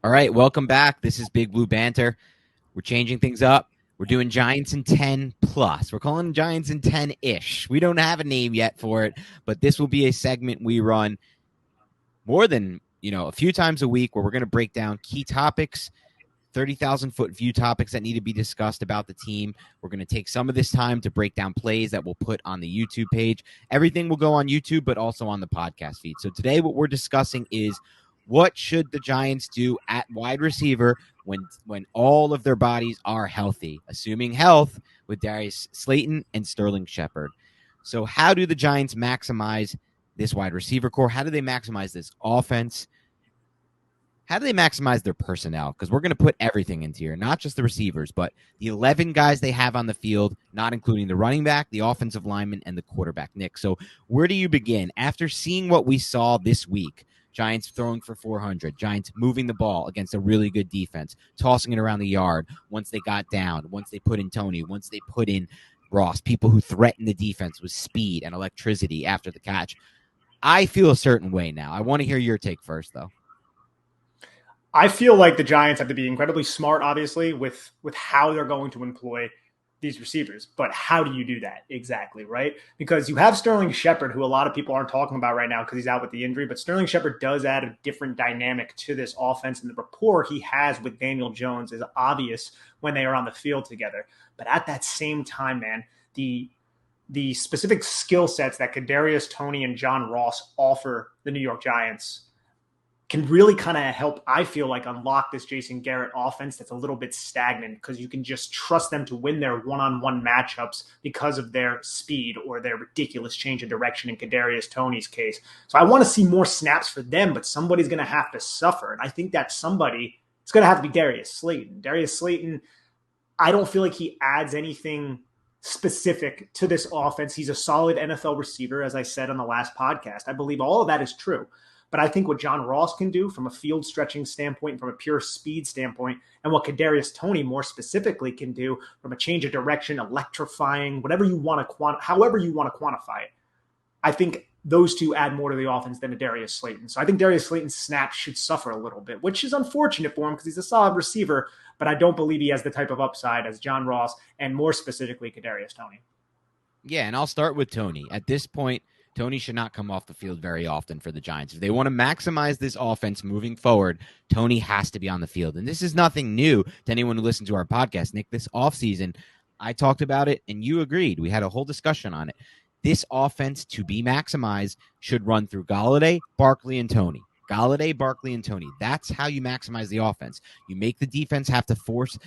All right, welcome back. This is Big Blue Banter. We're changing things up. We're doing Giants in 10 plus. We're calling Giants in 10-ish. We don't have a name yet for it, but this will be a segment we run more than, a few times a week where we're going to break down key topics, 30,000-foot view topics that need to be discussed about the team. We're going to take some of this time to break down plays that we'll put on the YouTube page. Everything will go on YouTube, but also on the podcast feed. So today what we're discussing is what should the Giants do at wide receiver when all of their bodies are healthy, assuming health with Kadarius Slayton and Sterling Shepard. So how do the Giants maximize this wide receiver core? How do they maximize this offense? How do they maximize their personnel? Because we're going to put everything into here, not just the receivers, but the 11 guys they have on the field, not including the running back, the offensive lineman, and the quarterback, Nick. So where do you begin? After seeing what we saw this week, Giants throwing for 400, Giants moving the ball against a really good defense, tossing it around the yard once they got down, once they put in Toney, once they put in Ross, people who threaten the defense with speed and electricity after the catch. I feel a certain way now. I want to hear your take first, though. I feel like the Giants have to be incredibly smart, obviously, with how they're going to employ these receivers. But how do you do that exactly, right? Because you have Sterling Shepard, who a lot of people aren't talking about right now because he's out with the injury. But Sterling Shepard does add a different dynamic to this offense. And the rapport he has with Daniel Jones is obvious when they are on the field together. But at that same time, man, the specific skill sets that Kadarius, Toney, and John Ross offer the New York Giants can really kind of help, I feel like, unlock this Jason Garrett offense that's a little bit stagnant because you can just trust them to win their one-on-one matchups because of their speed or their ridiculous change of direction in Kadarius Toney's case. So I want to see more snaps for them, but somebody's going to have to suffer. And I think that somebody, it's going to have to be Kadarius Slayton. Kadarius Slayton, I don't feel like he adds anything specific to this offense. He's a solid NFL receiver, as I said on the last podcast. I believe all of that is true. But I think what John Ross can do from a field stretching standpoint, from a pure speed standpoint, and what Kadarius Toney more specifically can do from a change of direction, electrifying, whatever you want to however you want to quantify it, I think those two add more to the offense than Kadarius Slayton. So I think Kadarius Slayton's snaps should suffer a little bit, which is unfortunate for him because he's a solid receiver, but I don't believe he has the type of upside as John Ross and more specifically Kadarius Toney. Yeah, and I'll start with Toney. At this point, Toney should not come off the field very often for the Giants. If they want to maximize this offense moving forward, Toney has to be on the field. And this is nothing new to anyone who listens to our podcast. Nick, this offseason, I talked about it, and you agreed. We had a whole discussion on it. This offense, to be maximized, should run through Golladay, Barkley, and Toney. Golladay, Barkley, and Toney. That's how you maximize the offense. You make the defense have to force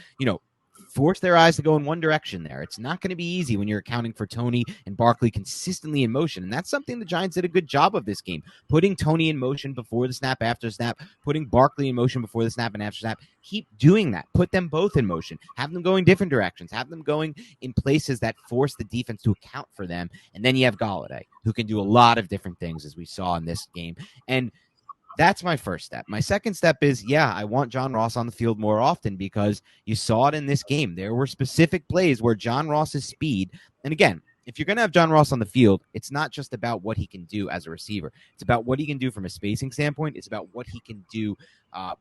their eyes to go in one direction there. It's not going to be easy when you're accounting for Toney and Barkley consistently in motion. And that's something the Giants did a good job of this game. Putting Toney in motion before the snap, after the snap, putting Barkley in motion before the snap and after snap. Keep doing that. Put them both in motion. Have them going different directions. Have them going in places that force the defense to account for them. And then you have Golladay, who can do a lot of different things, as we saw in this game. And that's my first step. My second step is, I want John Ross on the field more often because you saw it in this game. There were specific plays where John Ross's speed, and again, if you're going to have John Ross on the field, it's not just about what he can do as a receiver. It's about what he can do from a spacing standpoint. It's about what he can do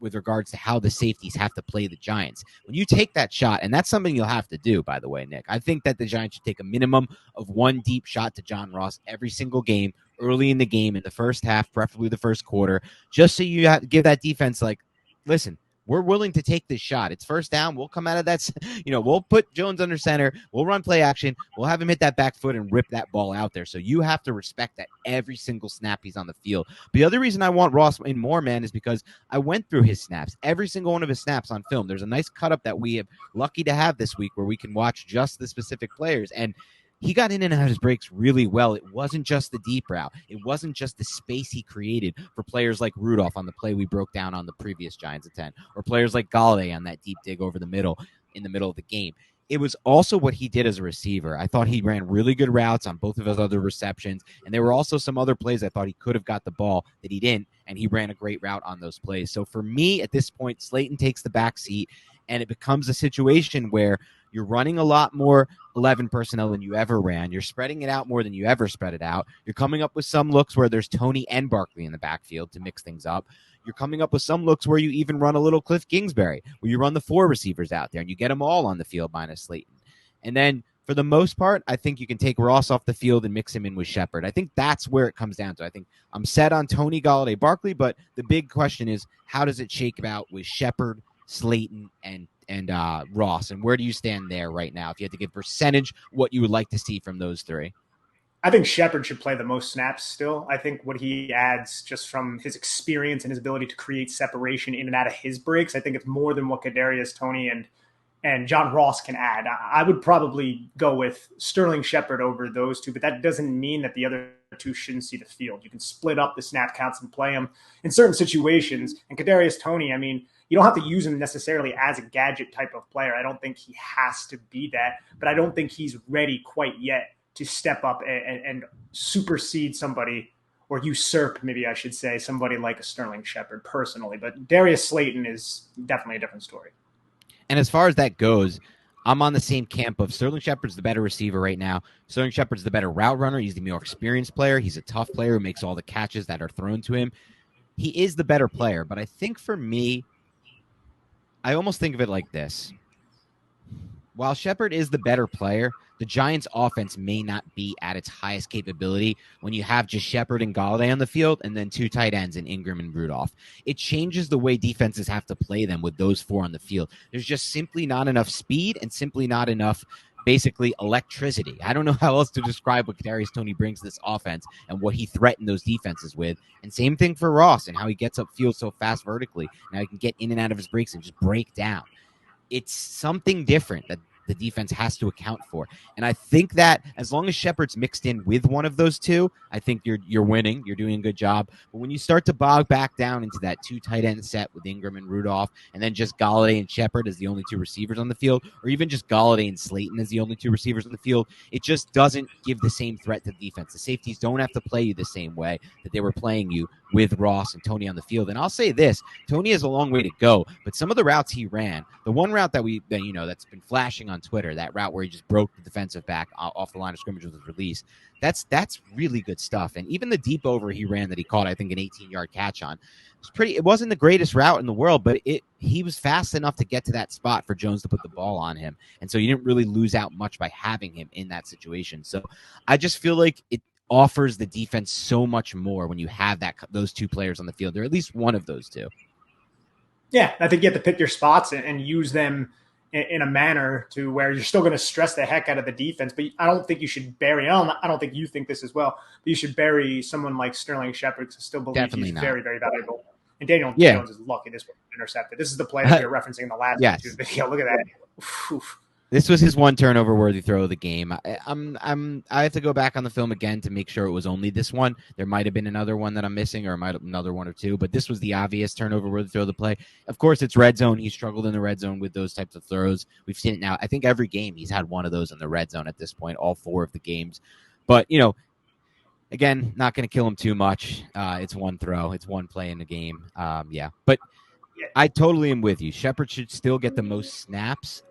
with regards to how the safeties have to play the Giants. When you take that shot, and that's something you'll have to do, by the way, Nick, I think that the Giants should take a minimum of one deep shot to John Ross every single game, early in the game, in the first half, preferably the first quarter, just so you have to give that defense, like, listen, we're willing to take this shot. It's first down. We'll come out of that. We'll put Jones under center. We'll run play action. We'll have him hit that back foot and rip that ball out there. So you have to respect that every single snap he's on the field. But the other reason I want Ross in more, man, is because I went through his snaps, every single one of his snaps on film. There's a nice cut up that we are lucky to have this week where we can watch just the specific players. And he got in and out of his breaks really well. It wasn't just the deep route. It wasn't just the space he created for players like Rudolph on the play we broke down on the previous Giants at 10, or players like Golladay on that deep dig over the middle in the middle of the game. It was also what he did as a receiver. I thought he ran really good routes on both of his other receptions, and there were also some other plays I thought he could have got the ball that he didn't, and he ran a great route on those plays. So for me, at this point, Slayton takes the back seat, and it becomes a situation where You're running a lot more 11 personnel than you ever ran. You're spreading it out more than you ever spread it out. You're coming up with some looks where there's Toney and Barkley in the backfield to mix things up. You're coming up with some looks where you even run a little Cliff Kingsbury, where you run the 4 receivers out there and you get them all on the field minus Slayton. And then for the most part, I think you can take Ross off the field and mix him in with Shepard. I think that's where it comes down to. I think I'm set on Toney, Golladay, Barkley, but the big question is how does it shake out with Shepard, Slayton, and Ross, and where do you stand there right now? If you had to give percentage, what you would like to see from those 3? I think Shepard should play the most snaps still. I think what he adds just from his experience and his ability to create separation in and out of his breaks, I think it's more than what Kadarius, Toney, and John Ross can add. I would probably go with Sterling Shepard over those 2, but that doesn't mean that the other 2 shouldn't see the field. You can split up the snap counts and play them in certain situations. And Kadarius Toney, I mean, you don't have to use him necessarily as a gadget type of player. I don't think he has to be that, but I don't think he's ready quite yet to step up and supersede somebody, or usurp, maybe I should say, somebody like a Sterling Shepard personally. But Darius Slayton is definitely a different story. And as far as that goes, I'm on the same camp of Sterling Shepard's the better receiver right now. Sterling Shepard's the better route runner. He's the more experienced player. He's a tough player who makes all the catches that are thrown to him. He is the better player. But I think for me, I almost think of it like this. While Shepard is the better player, the Giants' offense may not be at its highest capability when you have just Shepard and Golladay on the field and then 2 tight ends in Ingram and Rudolph. It changes the way defenses have to play them with those 4 on the field. There's just simply not enough speed and simply not enough, basically, electricity. I don't know how else to describe what Kadarius Toney brings to this offense and what he threatened those defenses with. And same thing for Ross and how he gets upfield so fast vertically. Now he can get in and out of his breaks and just break down. It's something different that the defense has to account for. And I think that as long as Shepard's mixed in with one of those 2, I think you're winning. You're doing a good job. But when you start to bog back down into that 2 tight end set with Ingram and Rudolph, and then just Golladay and Shepard as the only 2 receivers on the field, or even just Golladay and Slayton as the only 2 receivers on the field, it just doesn't give the same threat to the defense. The safeties don't have to play you the same way that they were playing you with Ross and Toney on the field. And I'll say this, Toney has a long way to go, but some of the routes he ran, the one route that's been flashing on Twitter, that route where he just broke the defensive back off the line of scrimmage with his release, that's really good stuff. And even the deep over he ran that he caught, I think, an 18-yard catch on, it wasn't the greatest route in the world, but he was fast enough to get to that spot for Jones to put the ball on him. And so you didn't really lose out much by having him in that situation. So I just feel like it offers the defense so much more when you have those 2 players on the field, or at least one of those 2. Yeah, I think you have to pick your spots and use them in a manner to where you're still going to stress the heck out of the defense. But I don't think you should bury, I don't think you think this as well, but you should bury someone like Sterling Shepard, because I still believe Definitely he's not. very, very valuable. And Daniel Jones is lucky this was intercepted. This is the play that we were referencing in the last YouTube video. Look at that. Oof. This was his 1 turnover-worthy throw of the game. I have to go back on the film again to make sure it was only this one. There might have been another one that I'm missing, or another 1 or 2, but this was the obvious turnover-worthy throw of the play. Of course, it's red zone. He struggled in the red zone with those types of throws. We've seen it now. I think every game he's had one of those in the red zone at this point, all 4 of the games. But, again, not going to kill him too much. It's 1 throw. It's 1 play in the game. But I totally am with you. Shepard should still get the most snaps.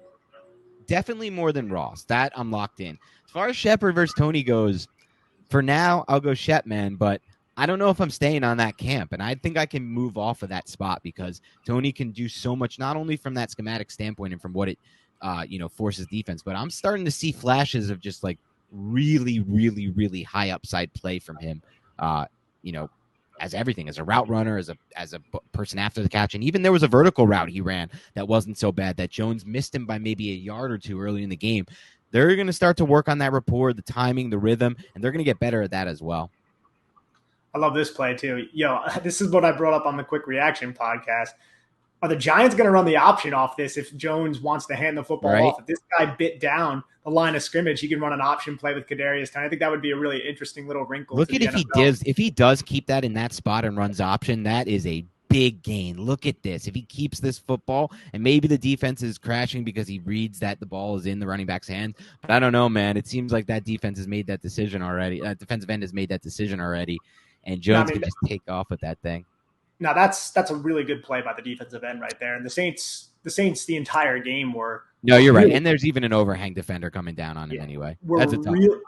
Definitely more than Ross. That I'm locked in. As far as Shepard versus Toney goes, for now, I'll go Shep, man, but I don't know if I'm staying on that camp, and I think I can move off of that spot because Toney can do so much, not only from that schematic standpoint and from what it, forces defense, but I'm starting to see flashes of just like really, really, really high upside play from him, as everything, as a route runner, as a person after the catch. And even there was a vertical route he ran that wasn't so bad that Jones missed him by maybe a yard or 2 early in the game. They're going to start to work on that rapport, the timing, the rhythm, and they're going to get better at that as well. I love this play too. This is what I brought up on the Quick Reaction podcast. Are the Giants going to run the option off this if Jones wants to hand the football off? If this guy bit down the line of scrimmage, he can run an option play with Kadarius Toney. I think that would be a really interesting little wrinkle. Look at if he does keep that in that spot and runs option, that is a big gain. Look at this. If he keeps this football, and maybe the defense is crashing because he reads that the ball is in the running back's hand, but I don't know, man. It seems like that defense has made that decision already. Defensive end has made that decision already, and Jones can just take off with that thing. Now that's a really good play by the defensive end right there. And the Saints the entire game were No, you're right. And there's even an overhang defender coming down on him anyway. That's a tough one.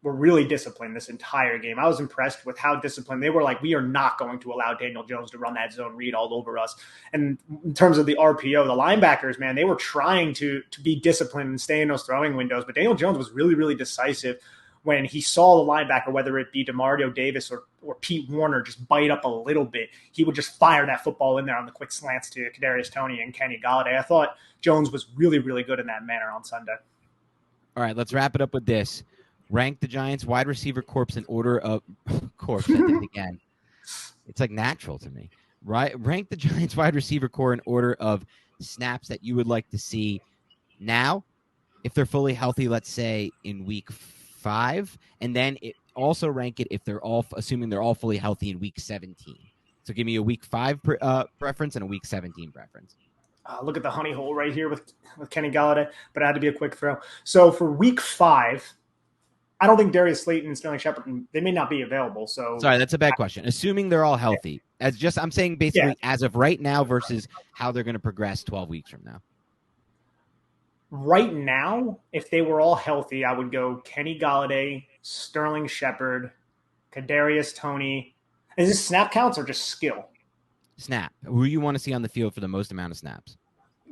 We're really disciplined this entire game. I was impressed with how disciplined they were. Like, we are not going to allow Daniel Jones to run that zone read all over us. And in terms of the RPO, the linebackers, man, they were trying to be disciplined and stay in those throwing windows. But Daniel Jones was really, really decisive when he saw the linebacker, whether it be DeMario Davis or Pete Warner, just bite up a little bit. He would just fire that football in there on the quick slants to Kadarius Toney and Kenny Golladay. I thought Jones was really, really good in that manner on Sunday. All right, let's wrap it up with this. Rank the Giants wide receiver corps in order of corpse. I did it again. It's like natural to me. Right? Rank the Giants wide receiver core in order of snaps that you would like to see now, if they're fully healthy. Let's say in week 5, and then also rank it if they're all, assuming they're all fully healthy, in week 17. So give me a week 5 preference and a week 17 preference. Look at the honey hole right here with Kenny Golladay, but it had to be a quick throw. So for week 5. I don't think Darius Slayton and Sterling Shepard, they may not be available. So sorry, that's a bad question. Assuming they're all healthy, I'm saying basically as of right now versus how they're going to progress 12 weeks from now. Right now, if they were all healthy, I would go Kenny Golladay, Sterling Shepard, Kadarius Toney. Is this snap counts or just skill? Snap. Who you want to see on the field for the most amount of snaps?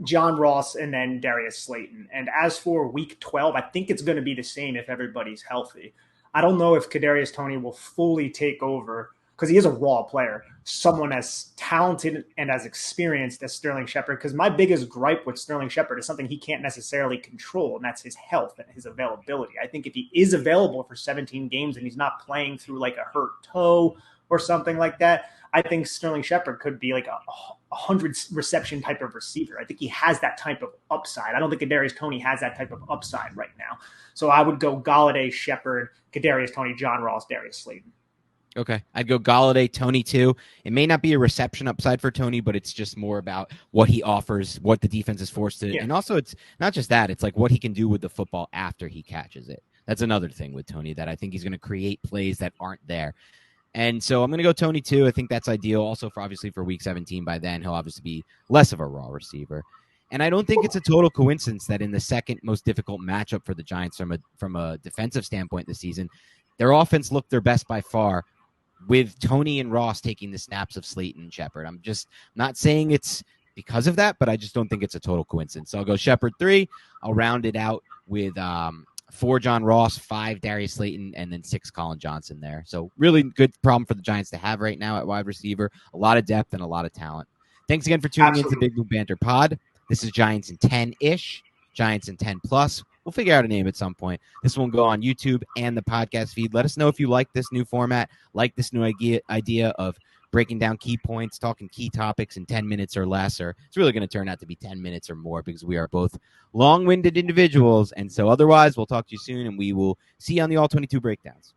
John Ross and then Darius Slayton. And as for week 12, I think it's going to be the same if everybody's healthy. I don't know if Kadarius Toney will fully take over because he is a raw player, someone as talented and as experienced as Sterling Shepard. Because my biggest gripe with Sterling Shepard is something he can't necessarily control, and that's his health and his availability. I think if he is available for 17 games and he's not playing through like a hurt toe or something like that, I think Sterling Shepard could be like a 100 reception type of receiver. I think he has that type of upside. I don't think Kadarius Toney has that type of upside right now. So I would go Golladay, Shepard, Kadarius Toney, John Ross, Darius Slayton. Okay. I'd go Golladay, Toney too. It may not be a reception upside for Toney, but it's just more about what he offers, what the defense is forced to. Yeah. And also it's not just that. It's like what he can do with the football after he catches it. That's another thing with Toney, that I think he's going to create plays that aren't there. And so I'm going to go Toney too. I think that's ideal. Also, obviously for week 17, by then he'll obviously be less of a raw receiver. And I don't think it's a total coincidence that in the second most difficult matchup for the Giants from a defensive standpoint this season, their offense looked their best by far, with Toney and Ross taking the snaps of Slayton and Shepard. I'm just not saying it's because of that, but I just don't think it's a total coincidence. So I'll go Shepard 3. I'll round it out with 4 John Ross, 5 Darius Slayton, and then 6 Colin Johnson there. So really good problem for the Giants to have right now at wide receiver. A lot of depth and a lot of talent. Thanks again for tuning into Big Blue Banter Pod. This is Giants in 10-ish, Giants in 10+. We'll figure out a name at some point. This will go on YouTube and the podcast feed. Let us know if you like this new format, like this new idea of breaking down key points, talking key topics in 10 minutes or less, or it's really going to turn out to be 10 minutes or more because we are both long-winded individuals. And so otherwise, we'll talk to you soon, and we will see you on the All 22 breakdowns.